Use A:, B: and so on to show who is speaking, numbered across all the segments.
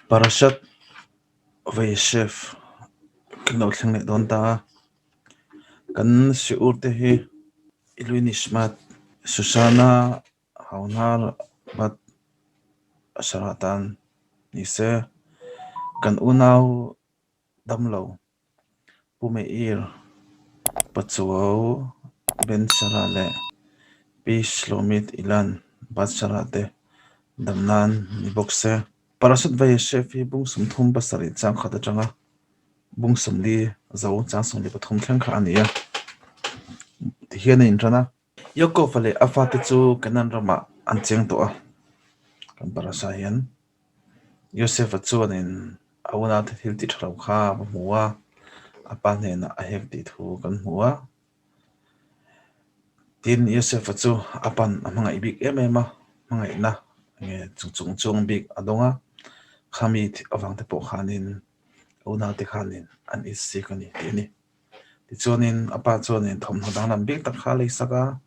A: Parashat Vayeshev kinaw thleng don ta kan siur te hi ilui nishmat Susana Haunar bat Asharatan nise kan unaw damlo pumeir patsuaw ben sarale Pishlomit ilan bat sarate damnan ni bokse Parashat Vayeshev hi bung sumthum basari chang khata changa bung sumli zo chang sumli pathum thleng kha ania ti hian in rana Yakov ale afate chu kanan rama ancheng to a kan parasa hian Yosef chuanin awna thil ti tharo kha muwa apa ne na a hek ti thu kan muwa tin Yosef chu apan amanga ibik emema mangai na nge chung bik adonga khami awang te po khanin awna te khanin an isi kani ti ni ti chuanin apa chuanin thom hodang lam bik tak kha le saka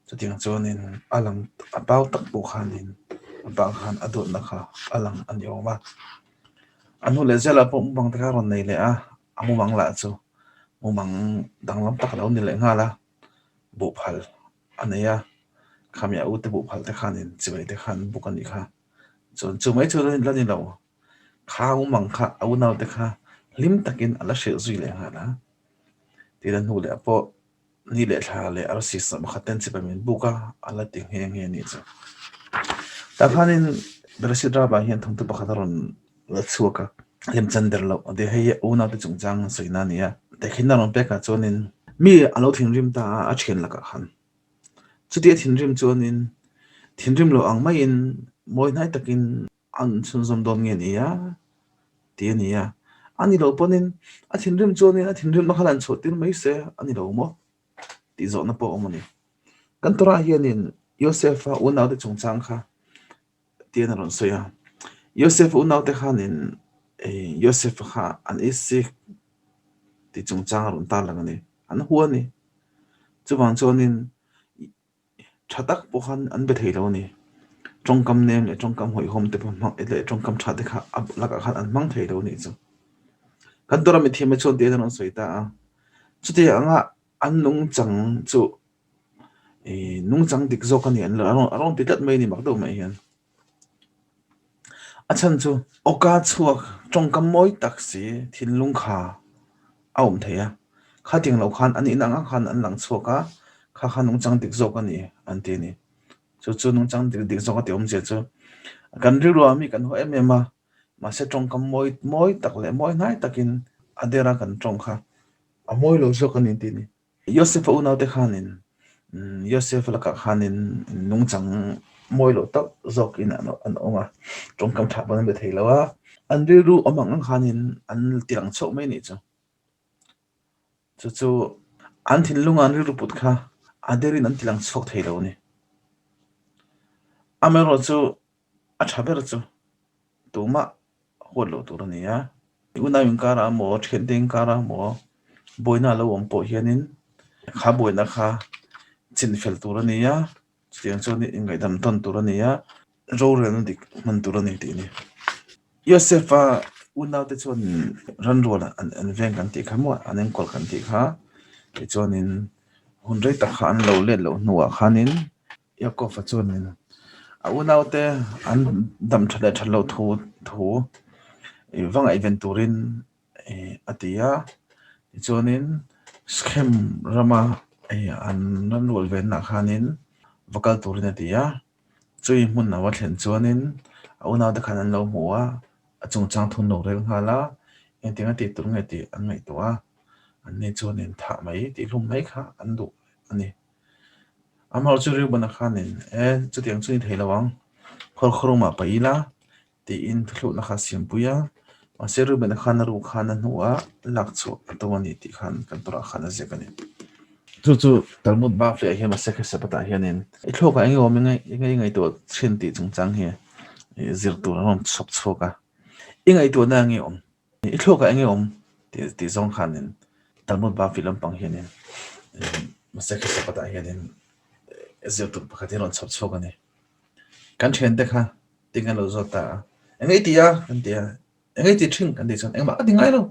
A: chuting chuanin alang apau tak po khanin apa khan adot na kha alang an yoma anu le zela po bang ta ron nei le a amu mang la chu mu mang dang lam tak lo ni le nga la bu phal anaya khamya u te bu phal te khanin chibai te khan bukan ni kha chon chu mai chu la ni lo kha u mang kha au nau te kha lim takin ala she zui le nga la ti dan hu le po ni le thla le ar si sa khaten chi ba min buka ala ti nge nge ni chu ta khanin bersidra ba hian thong tu pakhataron la chuaka lim chander lo de hei una te chungchang soina nia te khinna ron peka chonin mi alo thingrim ta a chen laka khan chuti thingrim chonin thingrim lo ang mai in moi nai takin an chun zom don nge nia ti nia ani lo ponin a thingrim chonin a thingrim ma khalan chotin mai se ani lo mo ti zo na po omani kan tora hianin Yosefa una te chungchang kha ti na ron soya Yosef unaw te khanin Yosef kha an isik ti chungchang run ta langani an huani chuwang chonin thatak pokhan an be theilo ni tongkam nem le tongkam hoi hom te phang le tongkam tha te kha ab laka khan an mang theilo ni chu kan tora mi theme chon te non soita chuti anga an nung chang chu nung chang dik zo kan yan arong pitat mai ni mak do mai hian achan chu oka chuak tongkam moi taksi thinlung kha aum theya khating lo khan ani nanga khan an lang chuaka kha khan nung chang dik zo kan ni an ti ni chu nung chang dik zo ka te om che chu kan ri ro mi kan ho em ma se tongkam moi tak le moi nai takin adera kan tong kha a moi lo zo kan ni ti ni Yosef unaw te khanin Yosef la ka khanin nung chang moi lo tak zok in an onga tongkam tha ban be theilawa an ri ru amang ang khanin an tirang chho mai ni chu an thilung an ri ru put kha aderin an tilang chok theilo ni amero chu a thaber chu tuma holo tur ni ya una yung kara mo thending kara mo boina lo om po hianin kha boina kha chin fel tur ni ya chiang chu ni ingai dam ton tur ni ya ro ren dik man tur ni ti ni Yosefa una te chon ran rola an veng kan ti khamwa anen kol kan ti kha ti chonin hunrei ta khan lo le lo nuwa khanin Yakov chonin a una te an dam thale thalo thu wang aventurin atia chonin schem rama an nan rol ven na khanin vakal turin atia chui mun na wa thlen chuanin a una te khanan lo muwa a chungchang thun lo rel hala entinga ti tur nge ti an ngai to a an ne chuanin tha mai ti lum mai kha an du ani amal chu ri bana khanin chu tiang chu ni theilawang khor khoroma paila ti in thlu na kha simpuya maseru bana khana ru khana nuwa lakchu atawani ti khan kan tora khana zekani chu talmud ba fle he masakha sapata hianin ithloka engi ngai to thin ti chungchang he zirtu ron chop choka ingai to na ngi om ithloka engi om ti zong khanin talmud ba filam pang hianin masakha sapata hianin zirtu pakhatin ron chop choka ni kan then te kha tinga lo zota ngay tia kan tia ngay ti thing kan ti chon engma ka dingai lo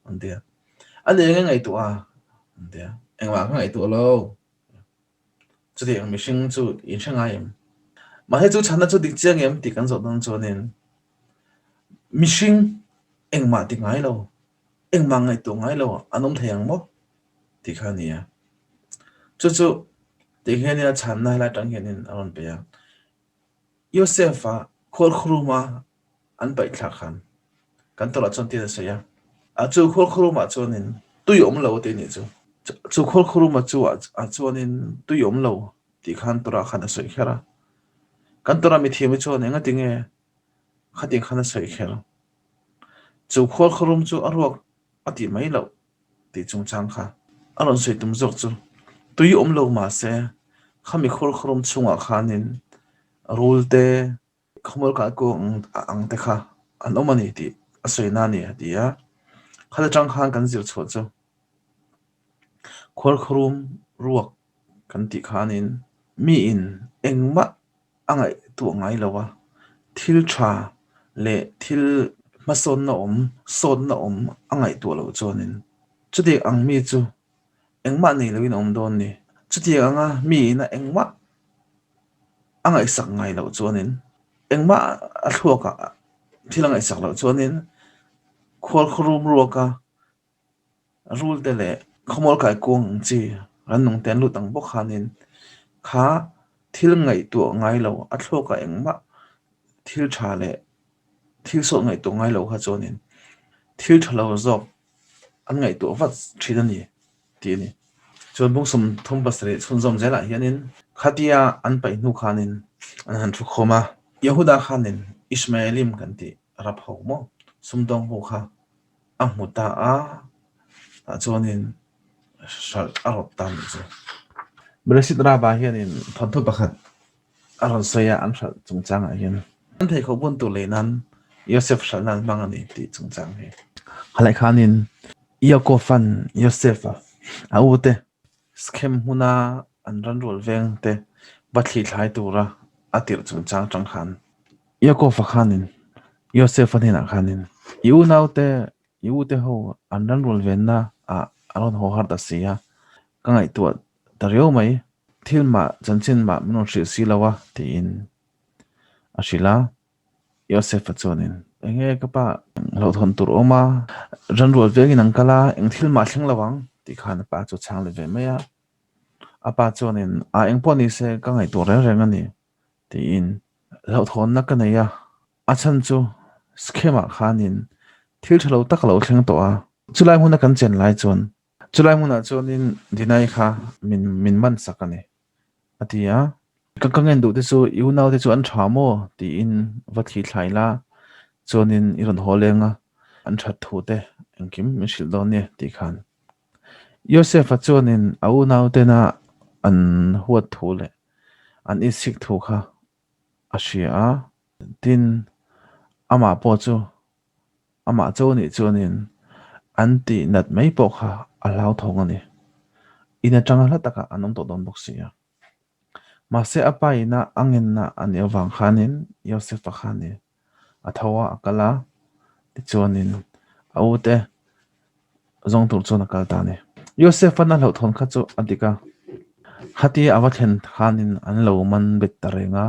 A: an tia ale ngay tu a an tia engma ka ngai tu lo chu ti ang mishing chu in changa em ma he chu chana chu dik chiang em ti kan zo don chonin mishing engma ti ngai lo engma ngai tu ngai lo anom thayang mo ti khania chu chu ti khania chan na la tang hianin aron pe ya Yosefa khol khruma an bai thla khan kan tola chon ti sa ya a chu khol khruma chonin tu yom lo te ni chu khol khruma chu a chonin tu yom lo ti khan tora khan a soi khara kan tora mi themi chon enga tinge khating khan a soi khel chu khol khrum chu arok ati mai lo ti chung chang kha aron soi tum zok chu tu yom lo ma se khami khol khrum chunga khanin rulte khomol ka ko ang te kha an omani ti asoi na ni dia khala chang khan kan zir chho chu khol khrum ruak kan ti khanin mi in engma angai tu ngai lawa thil tha le thil mason na son na angai tu lo chonin chuti ang mi chu engma nei lewin don ni chuti anga mi na engma angai sak ngai lo chonin engma a thluaka thilangai sak lo chonin khol khrum ruaka rul te le khomol kai kong chi ran nong ten lu tang bok khanin kha thil ngai tu ngai lo a thloka engma thil tha le thil so ngai tu ngai lo kha chonin thil thalo zok an ngai tu wat thidani ti ni chon bung sum thum basre chun zom zela hianin khatia an pai nu khanin an han thu khoma yehuda khanin ismailim kan ti rap ho mo sum dong ho kha a muta a chonin shal arot tam chu Brexit ra ba hianin thon thu pakhat aron soya an shal chungchang a hian an thei kho bun tu le nan Yosef shal nan mangani ti chungchang he halai khanin Yakofan Yosefa aute schem huna an ran rol veng te bathli thlai tura atir chungchang chang khan Yakofa khanin Yosefa hena khanin yu naute yu te ho an ran rol ven na a aron ho har da sia kangai tu tario mai thilma chanchin ma mino shi silawa ti in ashila Yosefa chonin enge kapa lo thon tur oma ran rol vengin angkala eng thilma thling lawang ti khan pa chu chang le ve maya apa chonin a eng poni se kangai tu re re ngani ti in lo thon na kana ya achan chu schema khanin thil thalo tak lo thleng to a chulai huna kan chen lai chon chulai huna chonin dinai kha min man sakane atia kangen du te chu iunau te chu an thamo ti in vathi thlaila chonin iron holenga an that thu te engkim mishil don ne ti khan Yosef chonin aunau te na an huat thu le an isik thu kha ashia tin ama po chu ama choni chonin anti nat mai po kha alau thong ani ina tanga la taka anom to don boxia mase apa ina angin na an yawang khanin Yosef khani athawa akala ti chonin aute zong tur chona kaltani Yosef na lo thon kha chu adika hati awathen khanin an lo man bet tarenga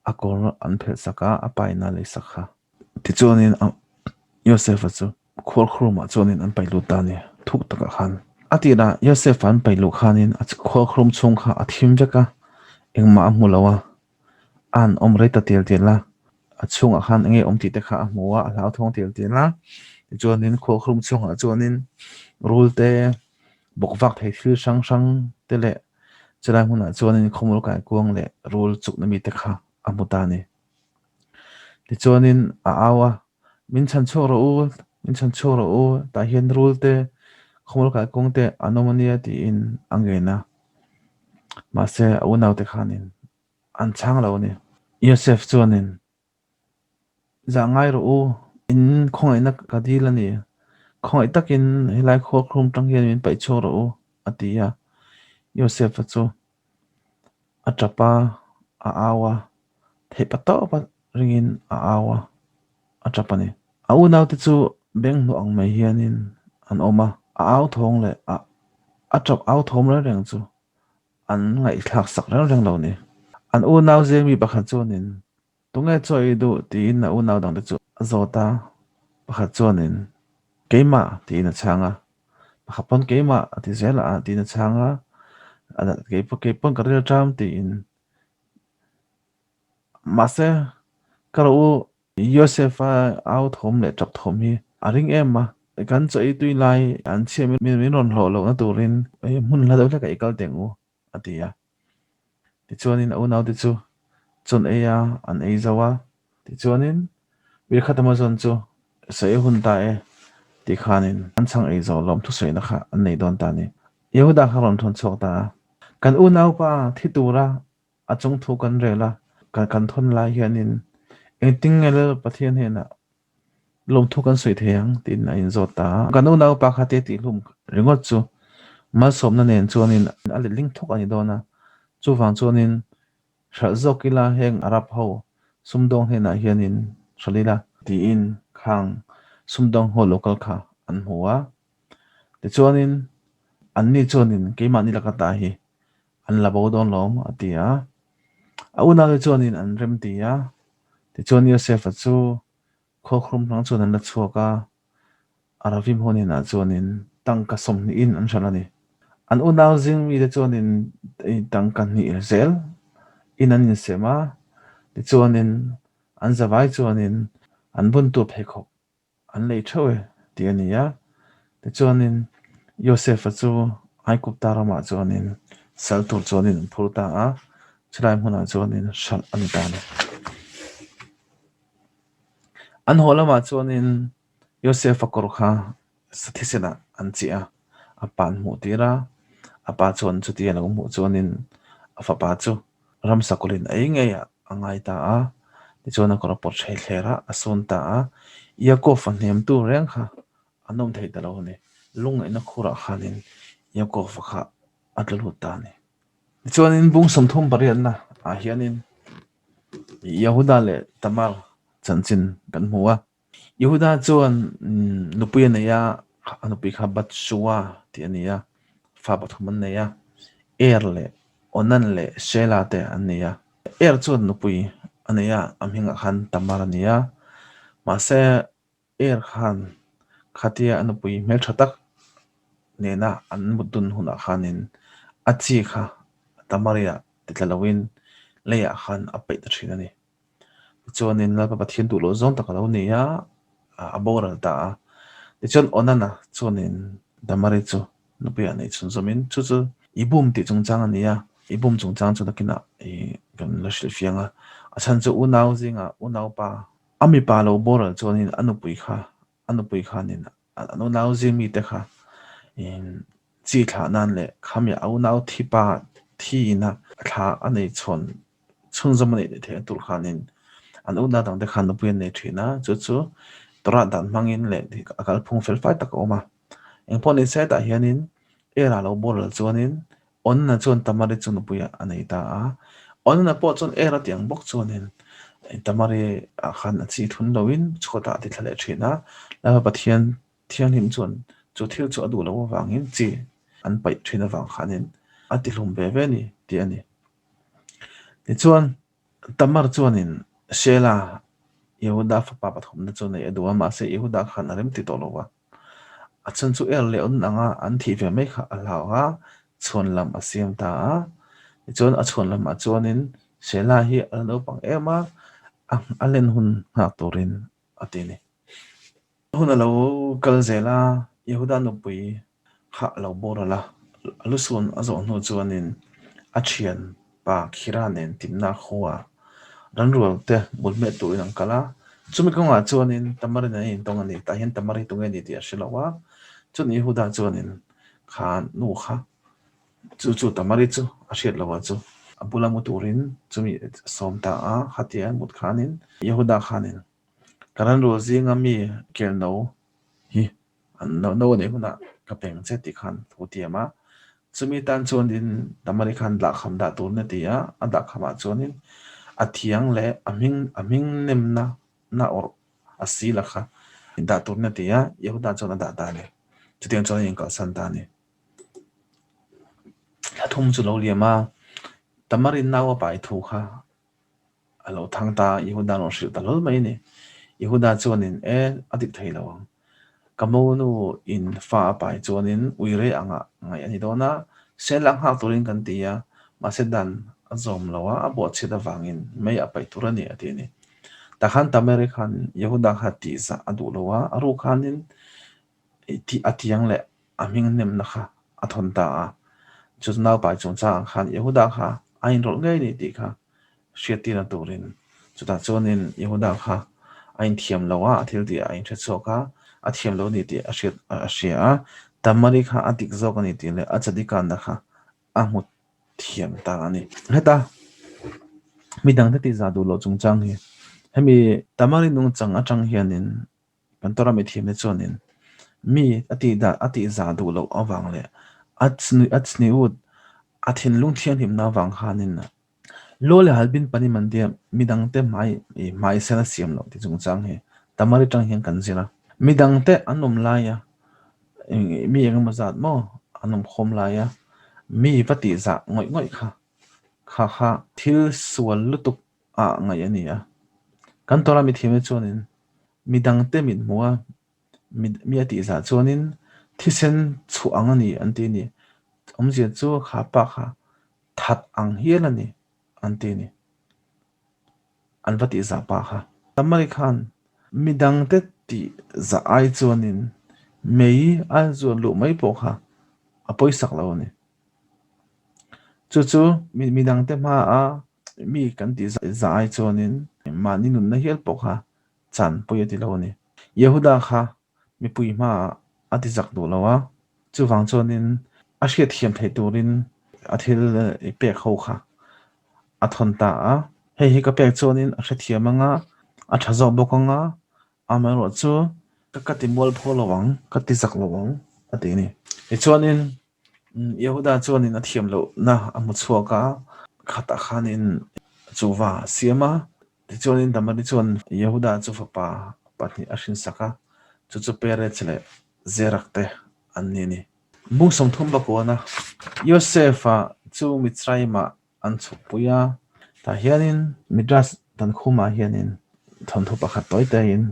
A: akor an phel saka apa ina le sakha ti chonin Yosef chu khol khruma chonin an pailu tani thuk taka khan atira Yosef an pailu khanin a khol khrum chung kha athim veka engma mulawa an omre ta tel tela achunga khan nge omti te kha muwa a lau thong tel tela chonin khol khrum chung a chonin rulte bokwak thei thil sang sang tele chara huna chonin khomul kai kuang le rul chuk na mi te kha amutani ti chonin a awa min chan choro u ta hian rulte khomul kai kuang te anomania ti in angena mase unau te khanin an chang lo ni Yosef chonin zangai ro in khongai na kadilani khongai takin hilai kho khrum tang hian min pai choro atia Yosef chu atrapa a awa thei pato pa ringin a awa atrapani au nau te chu beng no ang mai hianin an oma au thong le atrap au thom le reng chu an ngai thak sak reng lo ni an u nau je mi pakhat chuanin tungai choi du tin na u nau dang te chu zota pakhat chuanin keima tin a changa pakhapan keima ti zela tin a changa ana keipon karil tram tin mase karo Yosefa au thom le trap thom hi aring em kan choi tui lai an che mi ron hlo lo na turin mun la do la kai kal tengu atia ti chuanin au nau ti chu chon eya an ei zawa ti chuanin wir khatama zon chu sei hun ta e ti khanin an chang ei zo lom thu sei na kha an nei don ta ni yehuda kharon thon chok ta kan u nau pa thi tura achung thu kan rela kan thon lai hianin engting ngel pathian hena lom thu kan sei theyang tin a in zota kan u nau pa khate ti lum ringot chu ma som na nen chuanin ali ling thok ani dona chu wang chuanin Shazokila heng Arab ho sumdong hena hianin Shalila ti in khang sumdong ho local kha an huwa ti chuanin an ni chuanin keima ni lakata hi an labo don lom atia auna le chuanin an rem tia ti chuan Yosef chu kho khrum nang chuan an la chuaka aravim honin a chuanin tangka som ni in an shalani an unau jing mi te chuanin tangka ni zel in an in sema ti chuanin an zawai chuanin an bun tu phekho an lei thawe ti ania ti chuanin Yosef chu ai kup tarama chuanin sal tur chuanin phurta a chulai hmuna chuanin shal ani ta ni an holama chuanin Yosef kor kha sathisena an chia apan mu tira apa chuan chu ti lo mu chuanin afapa chu ram sakulin ei nge angai ta a ti chuan a kor por thei thlera asun ta a Yakov nem tu reng kha anom thei ta lo ni lung ina khura khanin Yakov kha atlu ta ni ti chuanin bung som thum parian na a hianin Yehuda le Tamar chanchin kan muwa Yehuda chuan nupuya na ya anupi kha bat suwa ti ania fa pathuman na ya le onan le shela te ania chuan nupui ania amhinga khan Tamar ania ma se khan khatia anupui mel thatak nena an mudun huna khanin achi kha Tamaria titlalawin leya khan apei ta thina ni chuanin la pa pathian tu lo zon takalo ni ya abora ta ti chuan onana chuanin Tamari chu nupia nei chun zomin chu chu ibum ti chungchang ania ibum chungchang chu nakina kan la shil fianga achan chu unau zinga unau pa ami pa lo bora chuanin anupui kha nin anu nau zing mi te kha in chi thla nan le khamya au nau thi pa thi na thla anei chun zamani de the tur khanin an una dang de khan nupui nei thina chu chu tora dan mangin le akal phung fel fai tak oma engpon in se ta hianin era lo bora chuanin onna chuan Tamari chu nupuya anei ta a onna po chuan era tiang bok chuanin Tamari khan chi thun loin chhota ti thlale thina la pathian thian him chuan chu thil chu adu lo wangin chi an pai thina wang khanin ati hlum ve ve ni ti ani ti chuan Tamar chuanin Shela Yehuda fa pa pathum na chuan ei aduwa ma se Yehuda khan arem ti tolowa achan chu le on anga an thi ve mai kha alawa chuan lam asiam ta ti chuan a chuan lam a chuanin Shela hi alno pang ema alen hun ha turin atini hun alo kal zela Yehuda no pui kha lo borala alusun azo no chuanin achian pa khiranen timna khuwa ranrual te bulme tu inang kala chumi konga chuanin Tamari na in tongani ta hian Tamari tungani ti ashilawa chun Yehuda chuanin khan nu kha chu Tamari chu ashiat lawa chu abula muturin chumi somta a khatia mut khanin Yehuda khanin karan rozi ngami kelno hi no ne huna kapeng che ti khan thutiama chumi tan chuan din Tamari khan la kham da tur na tia ada khama chuanin athiang le aming nem na or asila kha da turna tia Yehuda chona da ta le chutiang chona yin ka san ta ni thum chu lo liama tamarin nawa pai thu kha alo thang ta Yehuda no shi ta lo mai ni Yehuda chonin adik thei lo kamonu in fa pai chonin uire anga ngai ani dona selang ha turin kan tia masedan azom lawa abo chida wangin mai apai turani atini takhan tamere khan Yehuda khati sa adu lawa aru khanin ti atiang le aming nem na kha athon ta chuzna pai chung cha khan Yehuda kha ain rol ngai ni ti kha shetina turin chuta chonin Yehuda kha ain thiam lawa athil ti ain the choka athiam lo ni ti ashia tamari kha atik zok ni ti le achadi kan da kha amut thiam ta ani heta midang te ti zadu lo chung chang hi hemi tamari nung chang atang hianin kantora mi thiam le chonin mi ati zadu lo awang le atsni ud athin lung thian him na wang khanin na lo le halbin pani mandia midang te mai sena siam lo ti chung chang he tamari tang hian kan zira midang te anom laya mi eng mazat mo anom khom laya mi pati za ngoi kha thil sual lutuk a ngai ania kan tora mi thime chonin midang te min muwa mi ati za chonin thisen chu angani antini omje chu kha pa kha that ang hialani antini anvati za pa kha tamari khan midang te ti za ai chonin mei a zo lu mai po kha apoi sak lo ni chu midang te ma a mi kan ti za ai chonin mani nun na hel po kha chan poi ti lo ni Yehuda kha mi pui ma ati zak do lawa chu wang chonin a hriat hiam thei turin athil pe kho kha athon ta a hei ka pek chonin a hriat hiam anga a thazo bokanga amaro chu kati mol pholawang kati zak lawang ati ni e chonin Yehuda chonin athiam lo na amu chuaka khata khanin chuwa siama ti chonin damani chon Yehuda chu fapa patni ashin saka chu pere chele zerakte annini bung som thum ba ko na Yosefa chu Mitzrayima an chukpuya ta hianin midras tan khuma hianin thon thu pakhat toy te in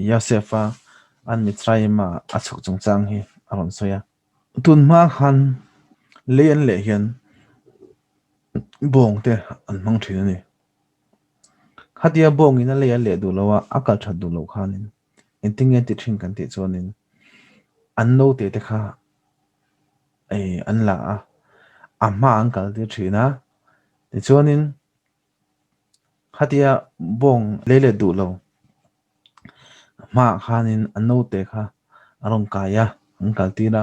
A: Yosefa an Mitzrayima achuk chung chang hi aron soya tun ma khan len le hian bong te an mang thin ani khatia bong ina le du lawa akal that du lo khanin entinge ti thin kan ti chonin an no te kha an la amma ankal ti thina ti chonin khatia bong le du lo ma khanin an no te kha arong kaya ankal tira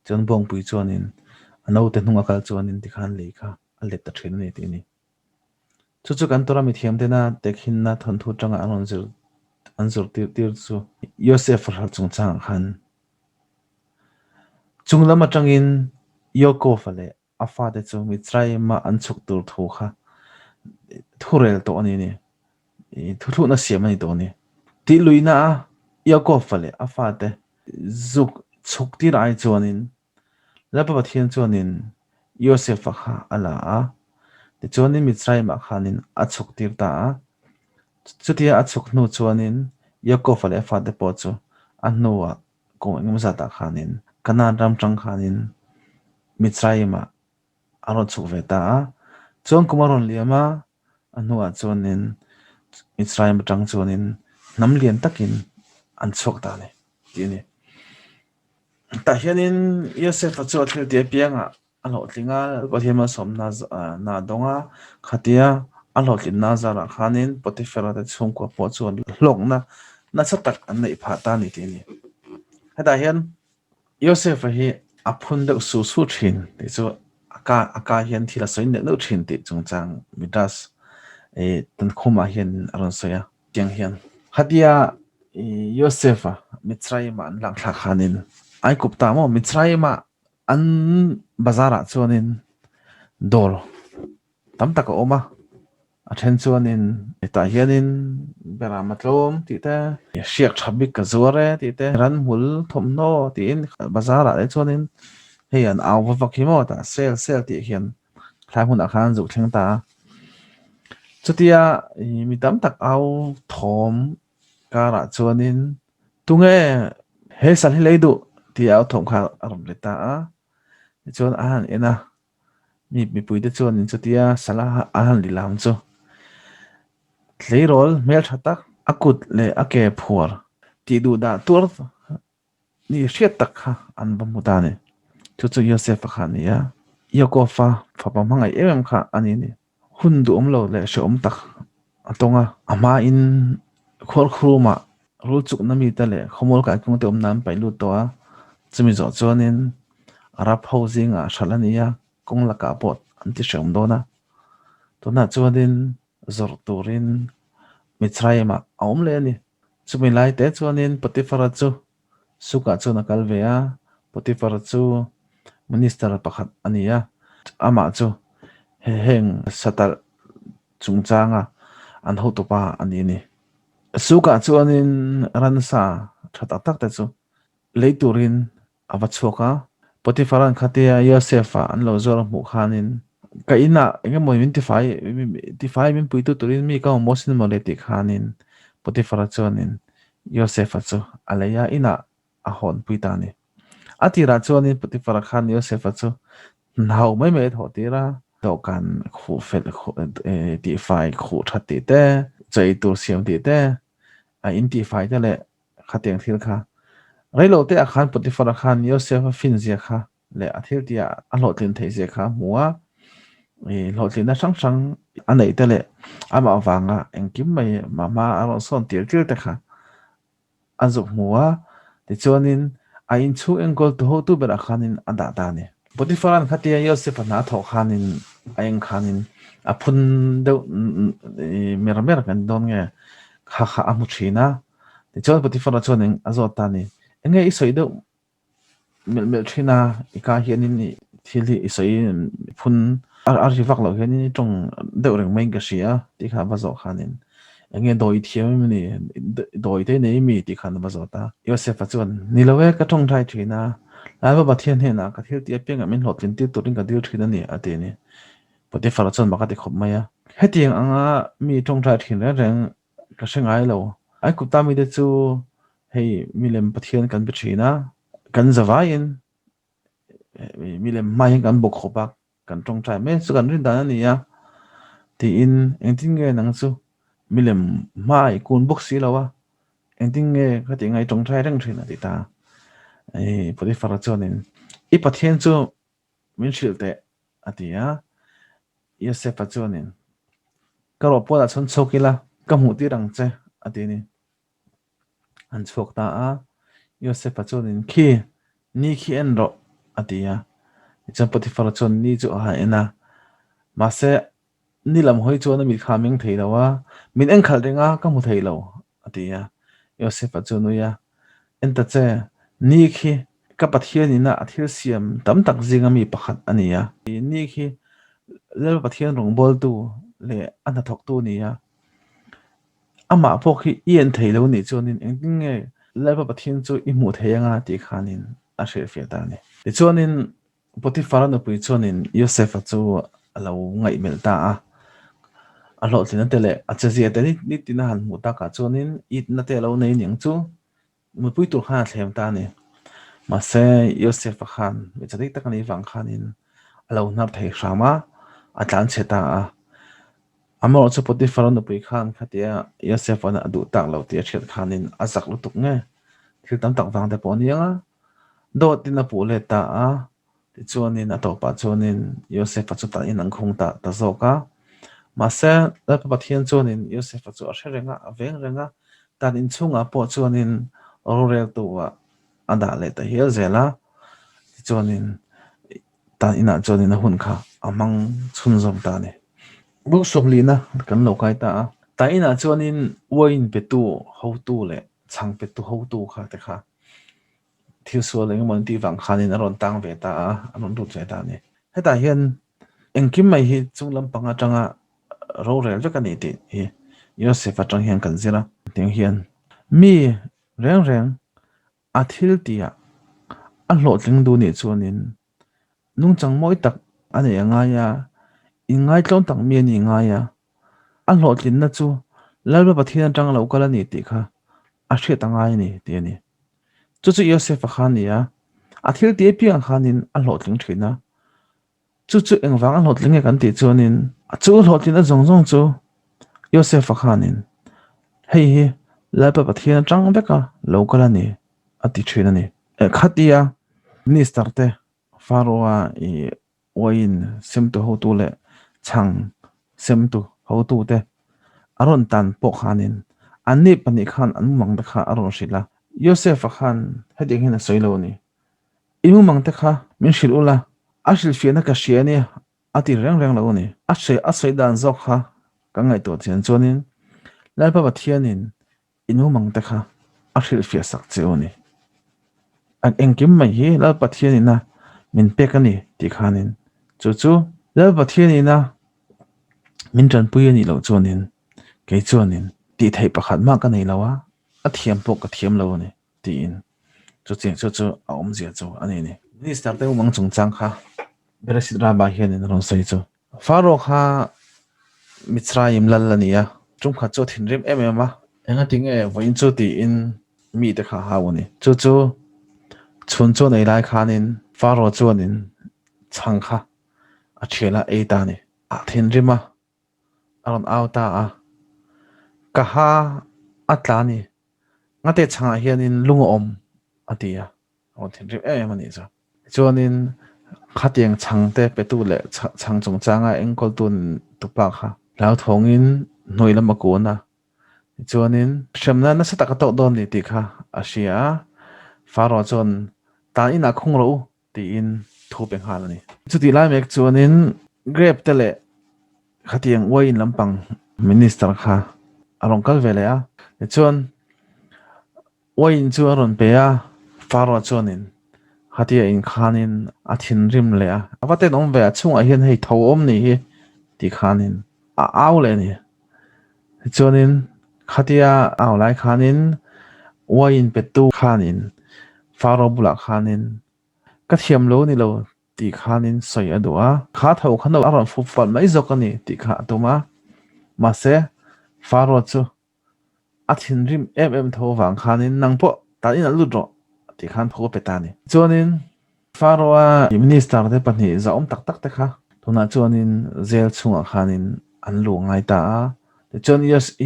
A: chon bong pui chonin ano te hnunga kal chonin ti khan le kha alet ta thin ni ti ni chu kan tora mi thiam te na tekhin na thon thu tanga anzur tir chu Yosef har chung chang khan chunglama tangin Yaakov le afa te chu Mitzrayima an chuk tur thu kha thurel to ani ni thu na siam ani to ni ti luina Yaakov le afa te zuk chuk ti rai chonin lapa thian chonin Yosef kha ala ti chonin Mitzrayima khanin achuk tir ta chutia achuk nu chuanin Yaakov le afa te po chu annuwa ko ngam za ta khanin kanan ram tang khanin Mitzrayima aro chuk ve ta chon kumaron liama annuwa chonin Mitzrayima tang chonin namlian takin an chok ta ne ti ta hianin Yosef chu athil te pianga alo tlinga pathema somna na donga khatia alo tlinna zara khanin Potiphar te chungko po chu hlokna na chatak an nei pha ta ni ti ni heta hian Yosef hi aphun de su thin ti chu aka hian thila soin ne no thin ti chungchang midas tan khuma hian aron soya tiang hian hatia Yosefa Mitzrayima an lang thla khanin ai kupta mo Mitzrayima an bazara chuanin dor tam taka oma a then chuanin ta hianin bera matlom ti te siak thabik ka zuare ti te ran mul thom no ti in bazar a chuanin hei an aw vak hi mo ta sel ti hian thlai hun a khan zu thleng ta chutia mi tam tak aw thom kara chuanin tunge he san hi leidu ti aw thom kha arom leta a chuan a han ena mi puite chuanin chutia sala a han lilam chu tleirol mel thatak akut le ake phuar ti du da tur ni hriat tak kha an bamutani chu chu Joseph khania Yakofa fa pamangai em kha ani ni hun du omlo le shom tak atonga ama in khol khruma rul chuk nami ta le khomol ka kung te omnam pai lu to a chumi zo chuanin arab housing a shalania kong laka pot anti shom dona to na chuanin zor turin Mitzrayima aum le ni chumi lai te chuanin Potifara chu suka chu na kalvea Potifara chu minister pakhat ania ama chu heng satal chungchanga an ho to pa ani ni suka chuanin ransa thata tak te chu leiturin awachoka Potifaran khatia Yosefa an lo zor mu khanin ka ina enge moi min ti fai min puitu turin mi ka mosin moleti khanin Potifara chuanin Yosefa chu alaya ina a hon puitani atira chuanin Potifara khan Yosefa chu nau mai me thotira dokan khu fel ti fai khu thati te chei tur siam ti te a in ti fai te le khateng thil kha reilo te akhan Potifara khan Yosefa fin zia kha le athil tia a lo tlin thei zia kha muwa lo tlin na sang anei te le ama wanga engkim mai mama aron son tir te kha azuk muwa ti chuanin a in chu engkol to ho tu bera khanin ada ta ni Potifaran khatia Yosefa na tho khanin aeng khanin a phun de mer kan don nge kha amu thina ti chuan Potifara chuanin azot ta ni enge isoi de mel thina ika hianin ni thili isoi phun ar hi vak lo hianin tong de reng mai ka sia ti kha bazo khanin enge doi thiam ni doi te nei mi ti khan bazo ta Yosefa chuan nilowe ka tong thai thina laba bathian he na ka thil ti apeng amin hotlin ti turin ka dil thina ni ate ni Potifara chuan baka ti khop maya hetiang anga mi tong thai thin reng ka sengai lo ai kutami de chu hei milem pathian kan bi thina kan zawain milem mai kan bok khopak kan tong thai me chu kan rin dan ani ya ti in engting nge nang chu milem mai kun bok si lawa engting nge khati ngai tong thai reng thina ti ta ai Potifara chuanin I pathian chu min hrilte atia Yosefa chuanin ka ro pola chon chokila ka mu ti rang che atini an chok ta a Yosefa chuanin khi ni khi en ro atia chan Potifara chuan ni chu a ena ma se ni lam hoi chuan mi khaming theilawa min en khal renga ka mu theilo atia Yosefa chunu ya enta che ni khi ka pathian ina athil siam tam tak zinga mi pakhat ania ni khi le pathian rong bol tu le ana thok tu nia ama pok hi ien theilo ni chuanin engting nge le pathian chu I mu theyanga ti khanin a hre fe ta ni ti chuanin Potifara no pui chuanin Yosefa chu alo ngai mel ta a lo tlina tele a chazia te ni tina han mu ta ka chuanin it na te lo nei ning chu mu pui tu kha thlem ta ni ma se Yosefa khan mi chadik takani wang khanin alo nar thei rama atlan cheta amo chu Potifara no pui khan khatia Yosefa na adu tak lo ti chet khanin azak lu tuk nge thil tam tak wang te ponianga do tina pu le ta ti chuanin atopa chuanin Yosefa chu ta in ang khung ta zoka ma se la pathian chuanin Yosefa chu a hrenga aveng renga tan in chunga po chuanin rorel tuwa ada le ta hial zela ti chuanin tan ina chuanin a hun kha amang chhun zom ta ni bu somlina kan lo kai ta ta ina chuanin wain petu ho tu le chang petu ho tu kha te kha thil so le ngon ti wang khanin aron tang ve ta aron du che ta ni heta hian engkim mai hi chunglam panga tanga ro rel jaka ni ti hi Joseph atang hian kan zira ting hian mi reng athil tia a hlo tling du ni chuanin nung chang moi tak ani anga ya ingai tlon tak mi ani nga ya a hlo tlin na chu lalba pathian tang lo kala ni ti kha a hriat angai ni ti ani chu Joseph a khan ya athil ti piang khanin a hlo tling thina chu engwang a hlo tling kan ti chuanin chu hlo tlin a zong chu Joseph a khanin hei hi lalba pathian tang beka lo kala ni ati thina ni khatia minister te faroa I wain semtu ho tu le chang semtu ho tu te aron tan po khanin anni pani khan an mang ta kha aron shila Joseph khan heding hina soilo ni imu mang ta kha min shil ula ashil fiana ka shiani ati reng lo ni asai dan zok kha ka ngai to chen chonin lalpa pathianin inu mang ta kha ashil fia sak cheoni an engkim mai hi lalpa pathianina min pekani ti khanin chu lalpa pathianina min tran puyani lo chonin ke chuanin ti thei pakhat ma ka nei lawa a thiam pok ka thiam lo ni ti in chu a om zia chu ani ni minister te mang chung chang kha berasit ra ba hian in ron sei chu faro kha mitzrayim lallania chung kha chu thin rim ma enga tinge voin chu ti in mi te kha hawani chu chun chu nei lai khanin faro chuanin chang kha a thela e ta ni a thin rima aron auta a kaha atlani ngate changa hianin lunga om atia on thin rim mani cha chuanin khatiang changte petu le chang chung changa engkol tun tupa kha lau thongin noilama ko na chuanin shamna na sata ka to don ni ti kha asia faro chon ta ina khung ro ti in thu pe halani chuti lai mek chuanin grep tele khatiang wain lampang minister kha arong kal vele a chuan wain chu aron pe a faro chonin hatia in khanin athin rim le a awate nom ve chung a hian hei tho om ni hi ti khanin a au le ni chonin khatia au lai khanin wain petu khanin faro bula khanin ka thiam lo ni lo ti khanin soi adwa kha tho khano aron fu fal mai zokani ti kha tuma ma se faro chu athin rim tho wang khanin nangpo ta in lu ro ti khan pho petani chonin faroa minister te pani za om tak te kha tuna chonin zel chunga khanin an lu ngai ta chon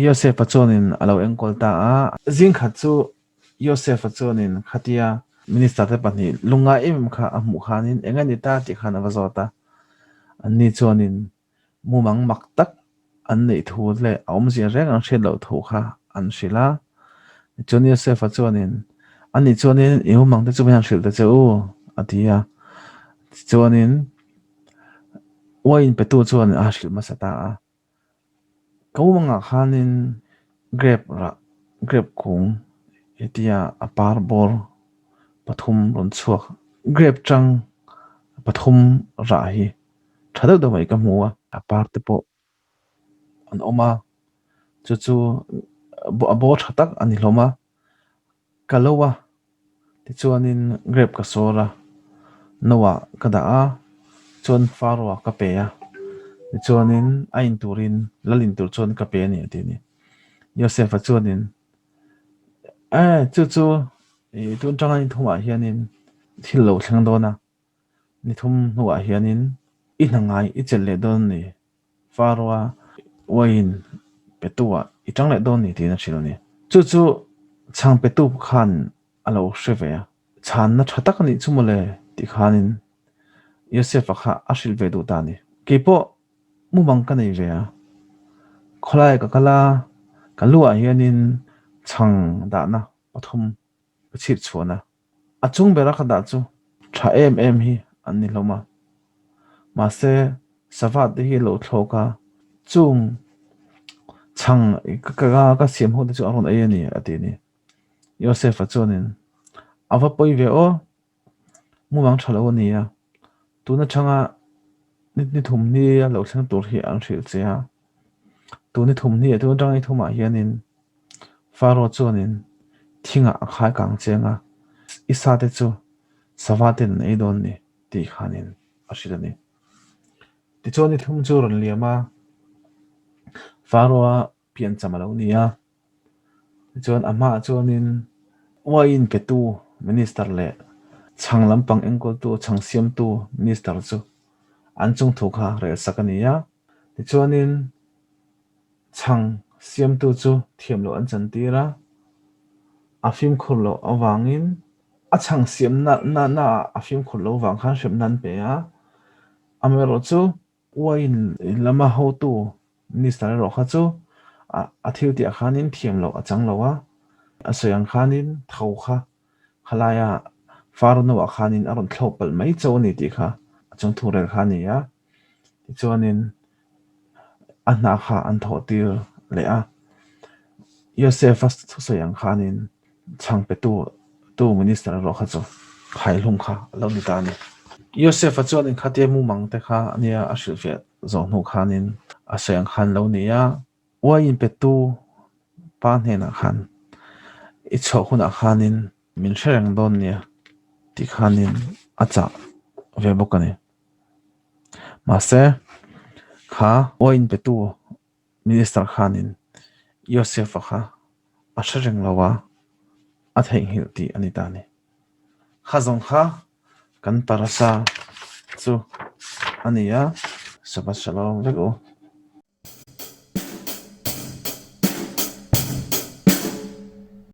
A: Joseph chonin alo engkol ta jing kha chu Joseph chonin khatia minister te pani lunga kha amu khanin engani ta ti khan awazota anni chonin mumang mak tak an nei thu le om zia reng an shelo thu kha an shila chon Joseph chonin ani chonin eu mang te chu ban shil te chu atia chuanin wain petu chuan a shil masata ko manga khanin grep kung etia apar bor pathum ron chuak grep chang pathum ra hi thado do mai ka muwa apar te po an oma chu bo thatak ani hloma kalowa ti chuanin grep ka sora nowa kada a chon farwa ka pe a chuanin ain turin lalin tur chon ka pe ni atini Joseph chuanin chu tun tanga in thuma hianin thil lo thlang dona ni thum nuwa hianin I nangai I chelle don ni farwa wain petua I changle don ni tina chiloni chu chang petu khan alo shreveya chan na thatak ni chumole ti khanin Joseph kha ashil ve du tani kepo mumang ka nei ve a kholai ka kala kalua hianin chang da na pathum chhip chhuana achung bera kha da chu tha hi anni hloma ma se savat hi lo thloka chung chang ka siam ho chu aron ai ani atini Joseph chonin ava poi ve o mumang thalo ni ya tuna changa ni thum ni lo sang tur hi an thil che ha tu ni thum ni tu rang i thuma hianin faro chuanin thinga khai kang chenga isa te chu savaten nei don ni ti khanin ashidani ti choni thum chu ron liama faro a pian chamalo nia chuan ama chuanin wain petu minister le changlampang engkol tu changsiam tu minister chu an chung thu kha re sakania ti chuanin chang siam tu chu thiam lo an chan tira afim khurlo awangin a chang siam na afim khurlo wang khan shem nan pe a amero chu wain lama ho tu minister ro kha chu a thiu ti khanin thiam lo a chang lo a asayang khanin thau kha khalaya farno wa khanin aron thlopal mai chawni ti kha chung thu rel khania ti chuanin anna kha an thotir le a Yosef sayang khanin chang pe tu minister ro kha chu khai lum kha lo ni ta ni Yosef chuanin khatia mu mang te kha ania ashil fe zo nu khanin asayang khan lo ni ya wain pe tu pa hena khan I cho huna khanin min shereng don nia ti khanin acha ve bokani mase kha wain pe tu minister khanin Yosef kha ashereng lawa atheng hilti anitani khazong kha kan parasa chu ania shabbat shalom vego